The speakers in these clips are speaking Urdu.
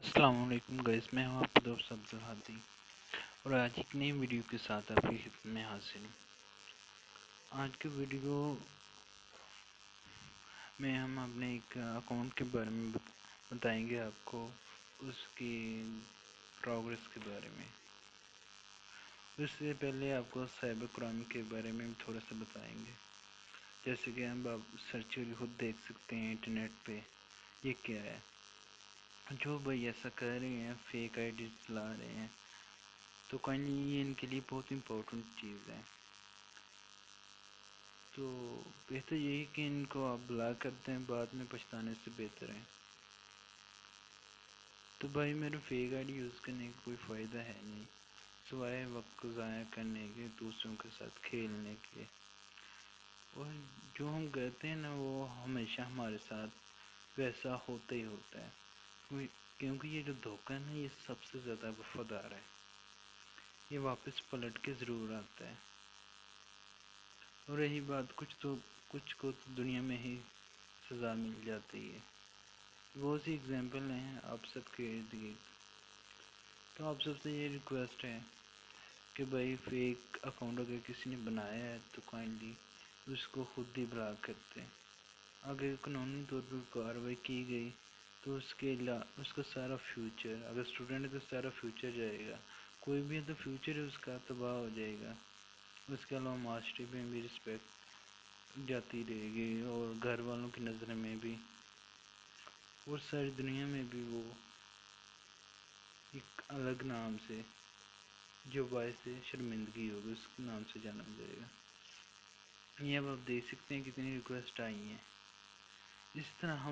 السلام علیکم گائز، میں ہوں آپ کا دوست عبدالحادی اور آج ایک نئی ویڈیو کے ساتھ آپ کی خدمت میں حاضر ہوں۔ آج کے ویڈیو میں ہم اپنے ایک اکاؤنٹ کے بارے میں بتائیں گے آپ کو، اس کی پروگریس کے بارے میں۔ اس سے پہلے آپ کو سائبر کرائم کے بارے میں تھوڑا سا بتائیں گے، جیسے کہ ہم آپ سرچ کر خود دیکھ سکتے ہیں انٹرنیٹ پہ یہ کیا ہے۔ جو بھائی ایسا کر رہے ہیں، فیک آئی ڈی چلا رہے ہیں، تو کائنڈلی یہ ان کے لیے بہت امپورٹنٹ چیز ہے، تو بہتر یہی کہ ان کو آپ بلاک کر دیں، بعد میں پچھتانے سے بہتر ہے۔ تو بھائی میرا فیک آئی ڈی یوز کرنے کا کوئی فائدہ ہے نہیں، سوائے وقت کو ضائع کرنے کے، دوسروں کے ساتھ کھیلنے کے، اور جو ہم کرتے ہیں نا وہ ہمیشہ ہمارے ساتھ ویسا ہوتا ہی ہوتا ہے، کیونکہ یہ جو دھوکہ ہے نا یہ سب سے زیادہ وفادار ہے، یہ واپس پلٹ کے ضرور آتا ہے۔ اور رہی بات کچھ کو تو دنیا میں ہی سزا مل جاتی ہے، بہت سی اگزامپل ہیں آپ سب کے ارد گرد۔ تو آپ سب سے یہ ریکویسٹ ہے کہ بھائی فیک اکاؤنٹ اگر کسی نے بنایا ہے تو کائنڈلی اس کو خود ہی بلاک کرتے ہیں۔ اگر قانونی طور پر کارروائی کی گئی تو اس کا سارا فیوچر، اگر اسٹوڈنٹ ہے تو سارا فیوچر جائے گا، کوئی بھی ہے تو فیوچر اس کا تباہ ہو جائے گا۔ اس کے علاوہ معاشرے میں بھی رسپیکٹ جاتی رہے گی، اور گھر والوں کی نظر میں بھی، اور ساری دنیا میں بھی وہ ایک الگ نام سے جو باعث شرمندگی ہوگی اس کے نام سے جانا جائے گا۔ یہ اب آپ دیکھ سکتے ہیں کتنی ریکویسٹ آئی ہیں۔ اس طرح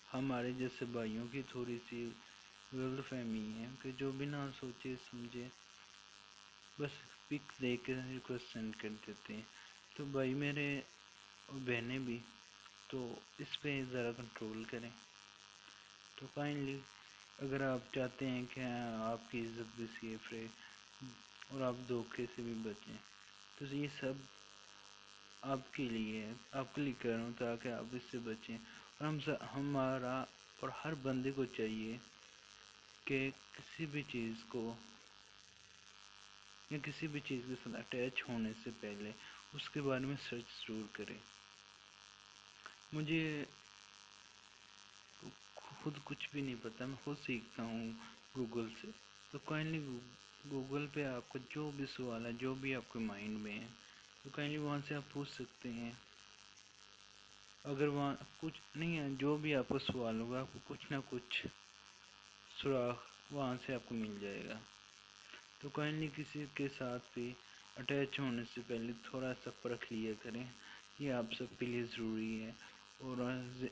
ہمارے جیسے بھائیوں کی تھوڑی سی غلط فہمی ہے کہ جو بنا سوچے سمجھے بس پک دے کے ریکویسٹ سینڈ کر دیتے ہیں۔ تو بھائی میرے اور بہنیں بھی تو اس پہ ذرا کنٹرول کریں۔ تو کائنڈلی اگر آپ چاہتے ہیں کہ آپ کی عزت بھی سیف رہے اور آپ دھوکے سے بھی بچیں، تو یہ سب آپ کے لیے ہے، آپ کے لیے کر رہا ہوں تاکہ آپ اس سے بچیں۔ اور ہمارا اور ہر بندے کو چاہیے کہ کسی بھی چیز کو یا کسی بھی چیز کے ساتھ اٹیچ ہونے سے پہلے اس کے بارے میں سرچ ضرور کریں۔ مجھے خود کچھ بھی نہیں پتا، میں خود سیکھتا ہوں گوگل سے، تو کائنڈلی گوگل پہ آپ کو جو بھی سوال ہے، جو بھی آپ کے مائنڈ میں ہے، تو کائنڈلی وہاں سے آپ پوچھ سکتے ہیں۔ اگر وہاں کچھ نہیں ہے، جو بھی آپ کو سوال ہوگا آپ کو کچھ نہ کچھ سراغ وہاں سے آپ کو مل جائے گا۔ تو کائنڈلی کسی کے ساتھ بھی اٹیچ ہونے سے پہلے تھوڑا سا پرکھ لیا کریں، یہ آپ سب کے لیے ضروری ہے، اور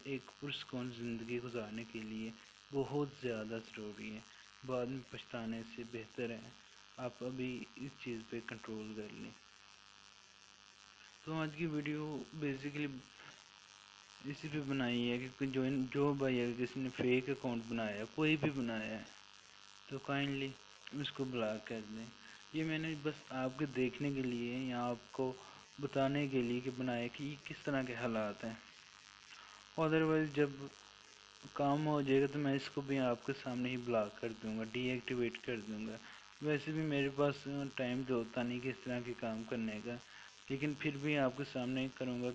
ایک پرسکون زندگی گزارنے کے لیے بہت زیادہ ضروری ہے۔ بعد میں پچھتانے سے بہتر ہے آپ ابھی اس چیز پہ کنٹرول کر لیں۔ تو آج کی ویڈیو بیسیکلی اسی پہ بنائی ہے کہ جو بھائی اگر کسی نے فیک اکاؤنٹ بنایا ہے، کوئی بھی بنایا ہے، تو کائنڈلی اس کو بلاک کر دیں۔ یہ میں نے بس آپ کے دیکھنے کے لیے یا آپ کو بتانے کے لیے کہ بنایا کہ یہ کس طرح کے حالات ہیں، ادروائز جب کام ہو جائے گا تو میں اس کو بھی آپ کے سامنے ہی بلاک کر دوں گا، ڈی ایکٹیویٹ کر دوں گا۔ ویسے بھی میرے پاس ٹائم تو ہوتا نہیں کہ اس طرح کے کام کرنے کا، لیکن پھر بھی آپ کے سامنے کروں گا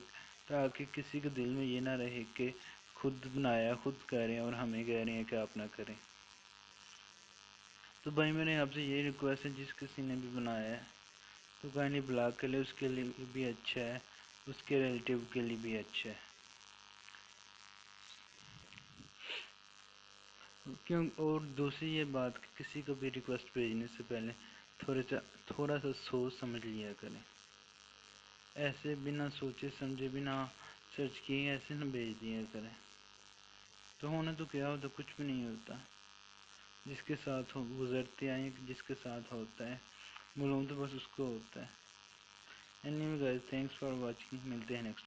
تاکہ کسی کے دل میں یہ نہ رہے کہ خود بنایا خود کریں اور ہمیں کہہ رہے ہیں کہ آپ نہ کریں۔ تو بھائی میرے آپ سے یہی ریکویسٹ ہے، جس کسی نے بھی بنایا ہے تو کائنڈلی بلاک کر لے، اس کے لیے بھی اچھا ہے، اس کے ریلیٹیو کے لیے بھی اچھا ہے۔ اور دوسری یہ بات کہ کسی کو بھی ریکویسٹ بھیجنے سے پہلے تھوڑا سا سوچ سمجھ لیا کریں، ایسے بنا سوچے سمجھے بنا سرچ کیے ایسے نہ بھیج دیا کریں۔ تو ہونا تو کیا ہوتا، کچھ بھی نہیں ہوتا، جس کے ساتھ گزرتے آئیں، جس کے ساتھ ہوتا ہے معلوم تو بس اس کو ہوتا ہے۔ Any way guys, thanks for watching, ملتے ہیں نیکسٹ